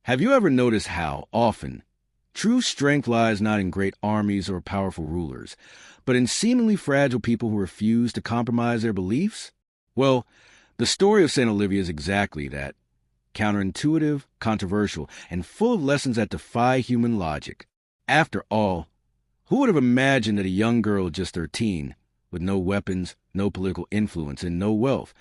Have you ever noticed how, often, true strength lies not in great armies or powerful rulers, but in seemingly fragile people who refuse to compromise their beliefs? Well, the story of St. Olivia is exactly that. Counterintuitive, controversial, and full of lessons that defy human logic. After all, who would have imagined that a young girl just 13, with no weapons, no political influence, and no wealth,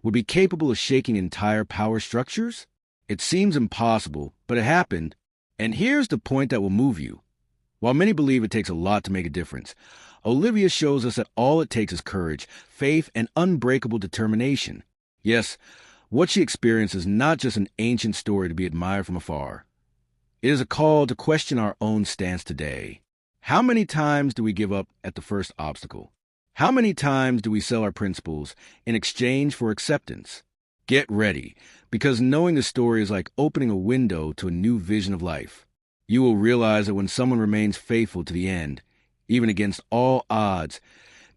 would be capable of shaking entire power structures? It seems impossible, but it happened. And here's the point that will move you. While many believe it takes a lot to make a difference, Olivia shows us that all it takes is courage, faith, and unbreakable determination. Yes, what she experienced is not just an ancient story to be admired from afar. It is a call to question our own stance today. How many times do we give up at the first obstacle? How many times do we sell our principles in exchange for acceptance? Get ready, because knowing the story is like opening a window to a new vision of life. You will realize that when someone remains faithful to the end, even against all odds,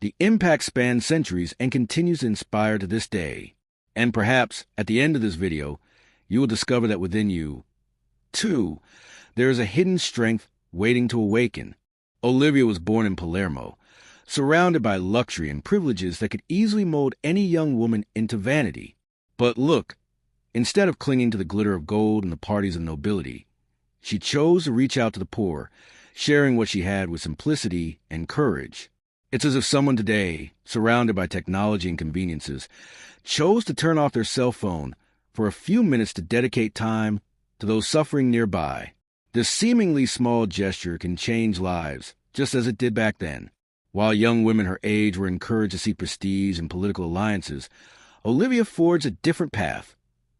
the impact spans centuries and continues to inspire to this day. And perhaps, at the end of this video, you will discover that within you, too, there is a hidden strength waiting to awaken. Olivia was born in Palermo, surrounded by luxury and privileges that could easily mold any young woman into vanity. But look, instead of clinging to the glitter of gold and the parties of nobility, she chose to reach out to the poor, sharing what she had with simplicity and courage. It's as if someone today, surrounded by technology and conveniences, chose to turn off their cell phone for a few minutes to dedicate time to those suffering nearby. This seemingly small gesture can change lives, just as it did back then. While young women her age were encouraged to seek prestige and political alliances, Olivia forged a different path,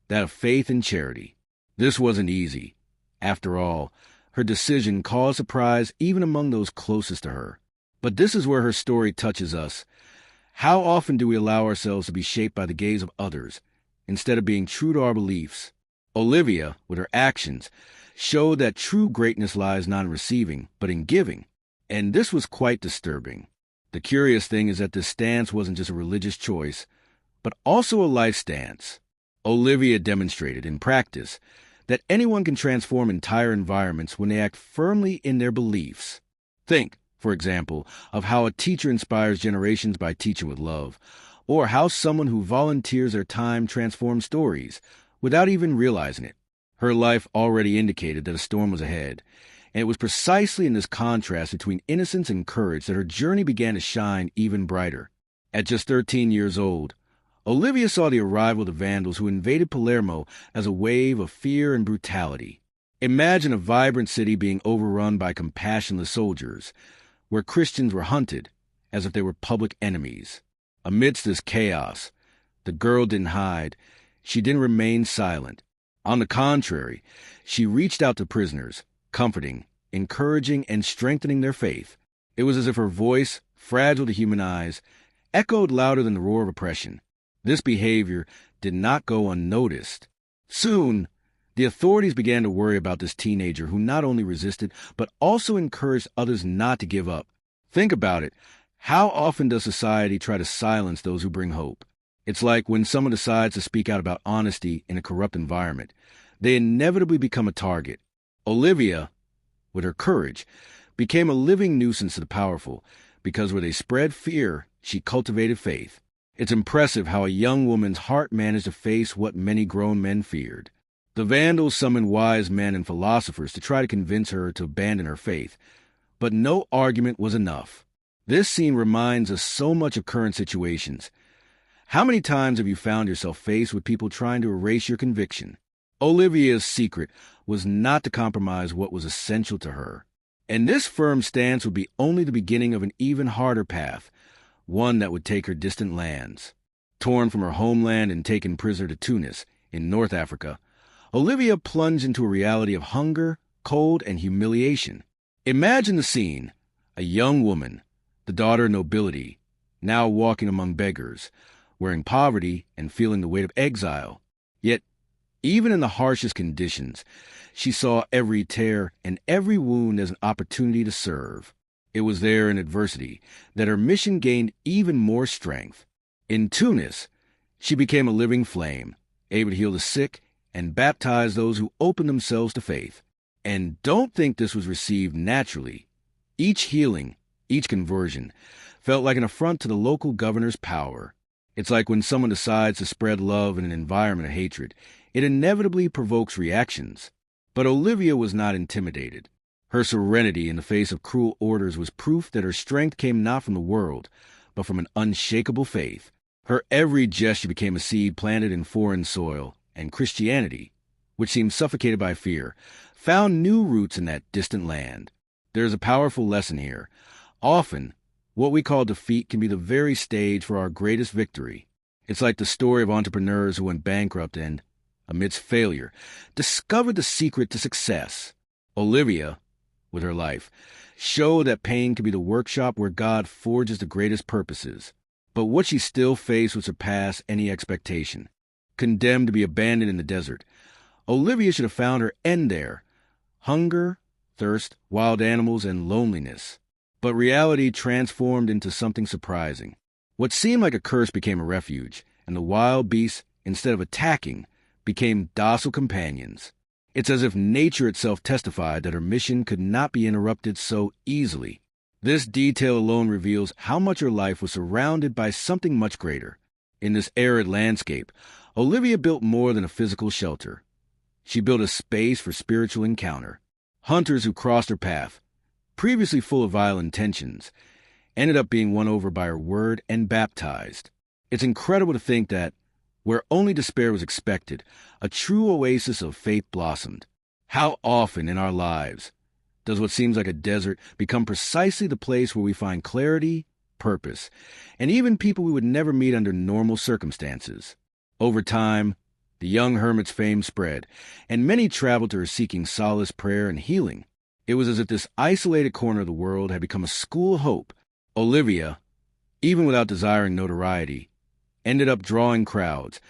that of faith and charity. This wasn't easy. After all, her decision caused surprise even among those closest to her. But this is where her story touches us. How often do we allow ourselves to be shaped by the gaze of others, instead of being true to our beliefs? Olivia, with her actions, showed that true greatness lies not in receiving, but in giving. And this was quite disturbing. The curious thing is that this stance wasn't just a religious choice, but also a life stance. Olivia demonstrated in practice that anyone can transform entire environments when they act firmly in their beliefs. Think, for example, of how a teacher inspires generations by teaching with love, or how someone who volunteers their time transforms stories without even realizing it. Her life already indicated that a storm was ahead, and it was precisely in this contrast between innocence and courage that her journey began to shine even brighter. At just 13 years old, Olivia saw the arrival of the Vandals who invaded Palermo as a wave of fear and brutality. Imagine a vibrant city being overrun by compassionless soldiers, where Christians were hunted as if they were public enemies. Amidst this chaos, the girl didn't hide. She didn't remain silent. On the contrary, she reached out to prisoners, comforting, encouraging, and strengthening their faith. It was as if her voice, fragile to human eyes, echoed louder than the roar of oppression. This behavior did not go unnoticed. Soon, the authorities began to worry about this teenager who not only resisted, but also encouraged others not to give up. Think about it. How often does society try to silence those who bring hope? It's like when someone decides to speak out about honesty in a corrupt environment, they inevitably become a target. Olivia, with her courage, became a living nuisance to the powerful, because where they spread fear, she cultivated faith. It's impressive how a young woman's heart managed to face what many grown men feared. The Vandals summoned wise men and philosophers to try to convince her to abandon her faith, but no argument was enough. This scene reminds us so much of current situations. How many times have you found yourself faced with people trying to erase your conviction? Olivia's secret was not to compromise what was essential to her. And this firm stance would be only the beginning of an even harder path, one that would take her distant lands. Torn from her homeland and taken prisoner to Tunis, in North Africa, Olivia plunged into a reality of hunger, cold, and humiliation. Imagine the scene: a young woman, the daughter of nobility, now walking among beggars, wearing poverty and feeling the weight of exile. Yet, even in the harshest conditions, she saw every tear and every wound as an opportunity to serve. It was there in adversity that her mission gained even more strength. In Tunis, she became a living flame, able to heal the sick and baptized those who opened themselves to faith. And don't think this was received naturally. Each healing, each conversion, felt like an affront to the local governor's power. It's like when someone decides to spread love in an environment of hatred, it inevitably provokes reactions. But Olivia was not intimidated. Her serenity in the face of cruel orders was proof that her strength came not from the world, but from an unshakable faith. Her every gesture became a seed planted in foreign soil, and Christianity, which seemed suffocated by fear, found new roots in that distant land. There is a powerful lesson here. Often, what we call defeat can be the very stage for our greatest victory. It's like the story of entrepreneurs who went bankrupt and, amidst failure, discovered the secret to success. Olivia, with her life, showed that pain can be the workshop where God forges the greatest purposes. But what she still faced would surpass any expectation. Condemned to be abandoned in the desert, Olivia should have found her end there. Hunger, thirst, wild animals, and loneliness. But reality transformed into something surprising. What seemed like a curse became a refuge, and the wild beasts, instead of attacking, became docile companions. It's as if nature itself testified that her mission could not be interrupted so easily. This detail alone reveals how much her life was surrounded by something much greater. In this arid landscape, Olivia built more than a physical shelter. She built a space for spiritual encounter. Hunters who crossed her path, previously full of vile intentions, ended up being won over by her word and baptized. It's incredible to think that, where only despair was expected, a true oasis of faith blossomed. How often in our lives does what seems like a desert become precisely the place where we find clarity, purpose, and even people we would never meet under normal circumstances? Over time, the young hermit's fame spread, and many traveled to her seeking solace, prayer, and healing. It was as if this isolated corner of the world had become a school of hope. Olivia, even without desiring notoriety, ended up drawing crowds,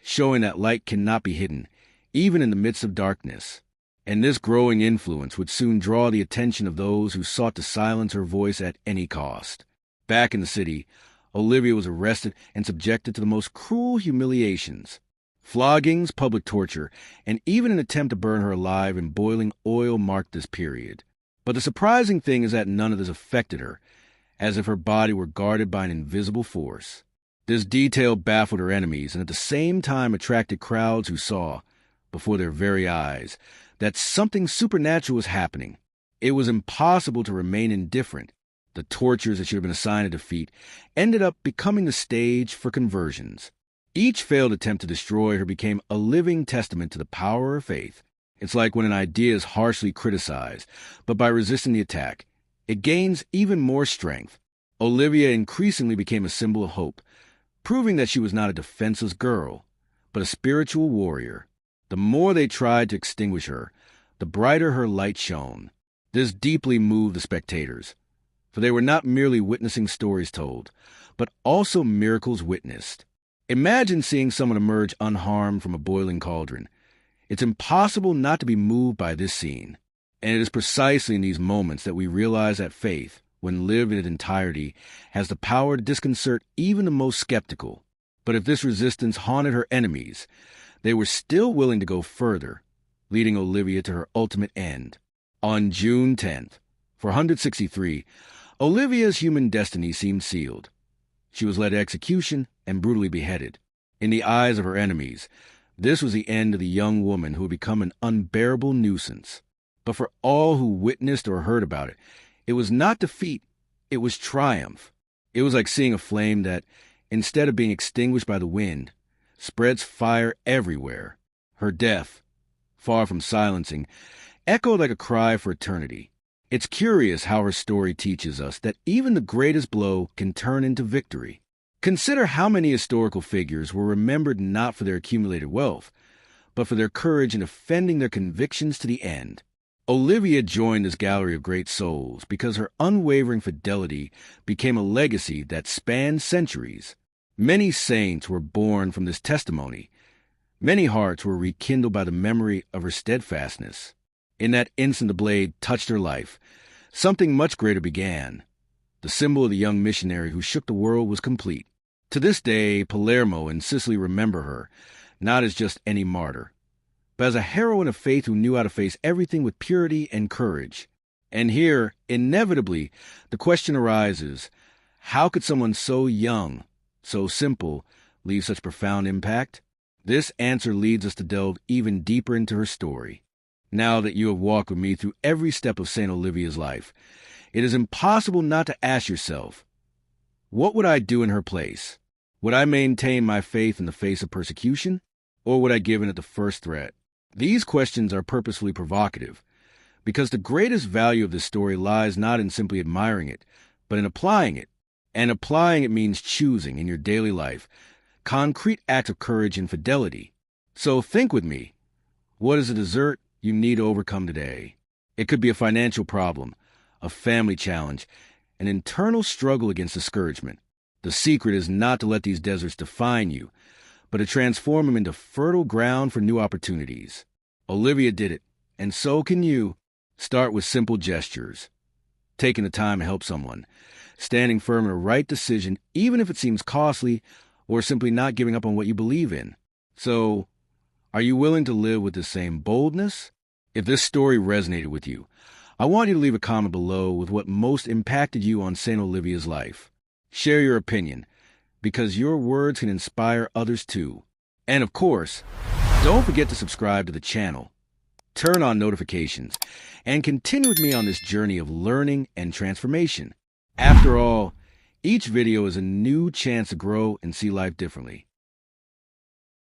showing that light cannot be hidden, even in the midst of darkness. And this growing influence would soon draw the attention of those who sought to silence her voice at any cost. Back in the city, Olivia was arrested and subjected to the most cruel humiliations. Floggings, public torture, and even an attempt to burn her alive in boiling oil marked this period. But the surprising thing is that none of this affected her, as if her body were guarded by an invisible force. This detail baffled her enemies and at the same time attracted crowds who saw, before their very eyes, that something supernatural was happening. It was impossible to remain indifferent. The tortures that should have been a sign of defeat ended up becoming the stage for conversions. Each failed attempt to destroy her became a living testament to the power of faith. It's like when an idea is harshly criticized, but by resisting the attack, it gains even more strength. Olivia increasingly became a symbol of hope, proving that she was not a defenseless girl, but a spiritual warrior. The more they tried to extinguish her, the brighter her light shone. This deeply moved the spectators, for they were not merely witnessing stories told, but also miracles witnessed. Imagine seeing someone emerge unharmed from a boiling cauldron. It's impossible not to be moved by this scene. And it is precisely in these moments that we realize that faith, when lived in its entirety, has the power to disconcert even the most skeptical. But if this resistance haunted her enemies, they were still willing to go further, leading Olivia to her ultimate end. On June 10th, 463, Olivia's human destiny seemed sealed. She was led to execution and brutally beheaded. In the eyes of her enemies, this was the end of the young woman who had become an unbearable nuisance. But for all who witnessed or heard about it, it was not defeat, it was triumph. It was like seeing a flame that, instead of being extinguished by the wind, spreads fire everywhere. Her death, far from silencing, echoed like a cry for eternity. It's curious how her story teaches us that even the greatest blow can turn into victory. Consider how many historical figures were remembered not for their accumulated wealth, but for their courage in defending their convictions to the end. Olivia joined this gallery of great souls because her unwavering fidelity became a legacy that spanned centuries. Many saints were born from this testimony. Many hearts were rekindled by the memory of her steadfastness. In that instant the blade touched her life, something much greater began. The symbol of the young missionary who shook the world was complete. To this day, Palermo and Sicily remember her, not as just any martyr, but as a heroine of faith who knew how to face everything with purity and courage. And here, inevitably, the question arises, how could someone so young, so simple, leave such profound impact? This answer leads us to delve even deeper into her story. Now that you have walked with me through every step of St. Olivia's life, it is impossible not to ask yourself, what would I do in her place? Would I maintain my faith in the face of persecution, or would I give in at the first threat? These questions are purposefully provocative, because the greatest value of this story lies not in simply admiring it, but in applying it. And applying it means choosing in your daily life concrete acts of courage and fidelity. So think with me. What is a dessert you need to overcome today? It could be a financial problem, a family challenge, an internal struggle against discouragement. The secret is not to let these deserts define you, but to transform them into fertile ground for new opportunities. Olivia did it, and so can you. Start with simple gestures. Taking the time to help someone, standing firm in a right decision, even if it seems costly, or simply not giving up on what you believe in. So, are you willing to live with the same boldness? If this story resonated with you, I want you to leave a comment below with what most impacted you on St. Olivia's life. Share your opinion, because your words can inspire others too. And of course, don't forget to subscribe to the channel, turn on notifications, and continue with me on this journey of learning and transformation. After all, each video is a new chance to grow and see life differently.